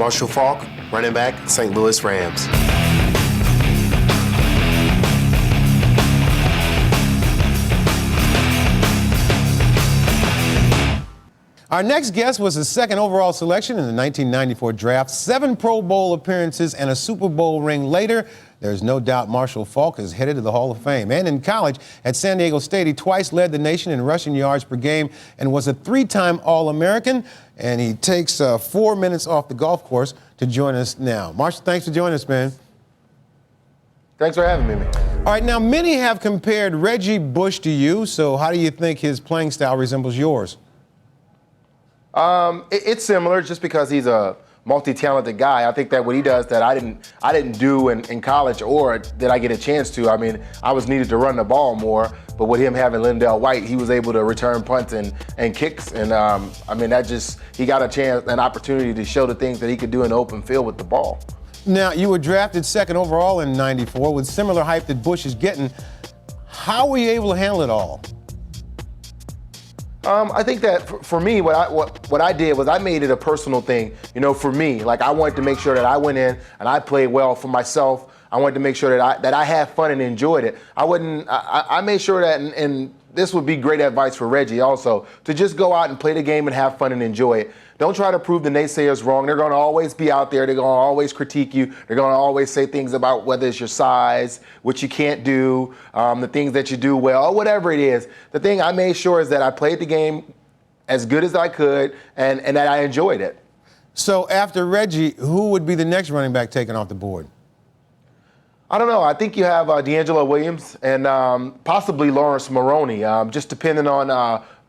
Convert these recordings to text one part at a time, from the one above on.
Marshall Faulk, running back, St. Louis Rams. Our next guest was the second overall selection in the 1994 draft, 7 Pro Bowl appearances and a Super Bowl ring later. There's no doubt Marshall Faulk is headed to the Hall of Fame. And in college at San Diego State, he twice led the nation in rushing yards per game and was a 3-time All-American. And he takes 4 minutes off the golf course to join us now. Marshall, thanks for joining us, man. Thanks for having me, man. All right, now many have compared Reggie Bush to you, so how do you think his playing style resembles yours? It's similar just because he's a multi-talented guy. I think that what he does that I didn't do in college or did I get a chance to. I mean, I was needed to run the ball more, but with him having Lindell White, he was able to return punts and kicks. And I mean, he got an opportunity to show the things that he could do in the open field with the ball. Now, you were drafted second overall in '94 with similar hype that Bush is getting. How were you able to handle it all? I think that for me, what I did was I made it a personal thing. You know, for me, like I wanted to make sure that I went in and I played well for myself. I wanted to make sure that I had fun and enjoyed it. I made sure that, and this would be great advice for Reggie also, to just go out and play the game and have fun and enjoy it. Don't try to prove the naysayers wrong. They're going to always be out there. They're going to always critique you. They're going to always say things about whether it's your size, what you can't do, the things that you do well, or whatever it is. The thing I made sure is that I played the game as good as I could and that I enjoyed it. So after Reggie, who would be the next running back taken off the board? I don't know. I think you have D'Angelo Williams and possibly Lawrence Maroney, just depending on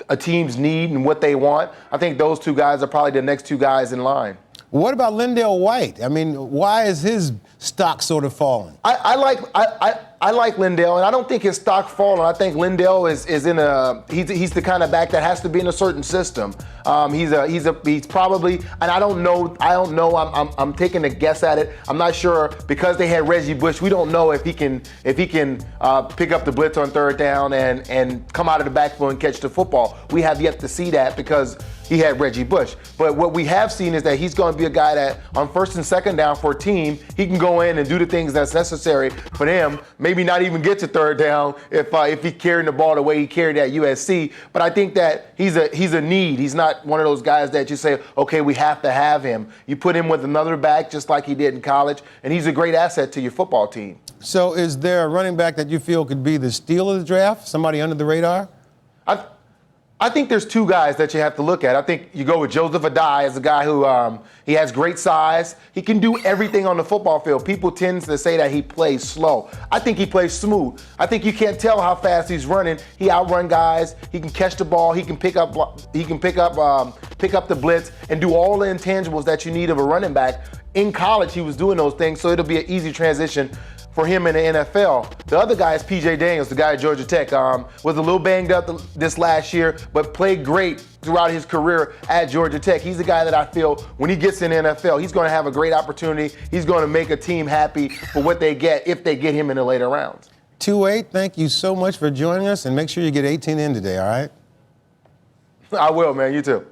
a team's need and what they want. I think those two guys are probably the next two guys in line. What about Lindell White? I mean, why is his stock sort of falling? I like Lindell, and I don't think his stock falling. I think Lindell is in he's the kind of back that has to be in a certain system. He's probably, and I don't know. I'm taking a guess at it. I'm not sure because they had Reggie Bush. We don't know if he can pick up the blitz on third down and come out of the backfield and catch the football. We have yet to see that because he had Reggie Bush. But what we have seen is that he's going to be a guy that on first and second down for a team, he can go in and do the things that's necessary for them. Maybe not even get to third down if he's carrying the ball the way he carried at USC. But I think that he's a need. He's not one of those guys that you say, okay, we have to have him. You put him with another back just like he did in college, and he's a great asset to your football team. So is there a running back that you feel could be the steal of the draft, somebody under the radar? I think there's two guys that you have to look at. I think you go with Joseph Adai as a guy who he has great size. He can do everything on the football field. People tend to say that he plays slow. I think he plays smooth. I think you can't tell how fast he's running. He outrun guys. He can catch the ball. He can pick up the blitz and do all the intangibles that you need of a running back. In college, he was doing those things, so it'll be an easy transition for him in the NFL. The other guy is P.J. Daniels, the guy at Georgia Tech. Was a little banged up this last year, but played great throughout his career at Georgia Tech. He's a guy that I feel when he gets in the NFL, he's going to have a great opportunity. He's going to make a team happy for what they get if they get him in the later rounds. 2-8, thank you so much for joining us, and make sure you get 18 in today, all right? I will, man. You too.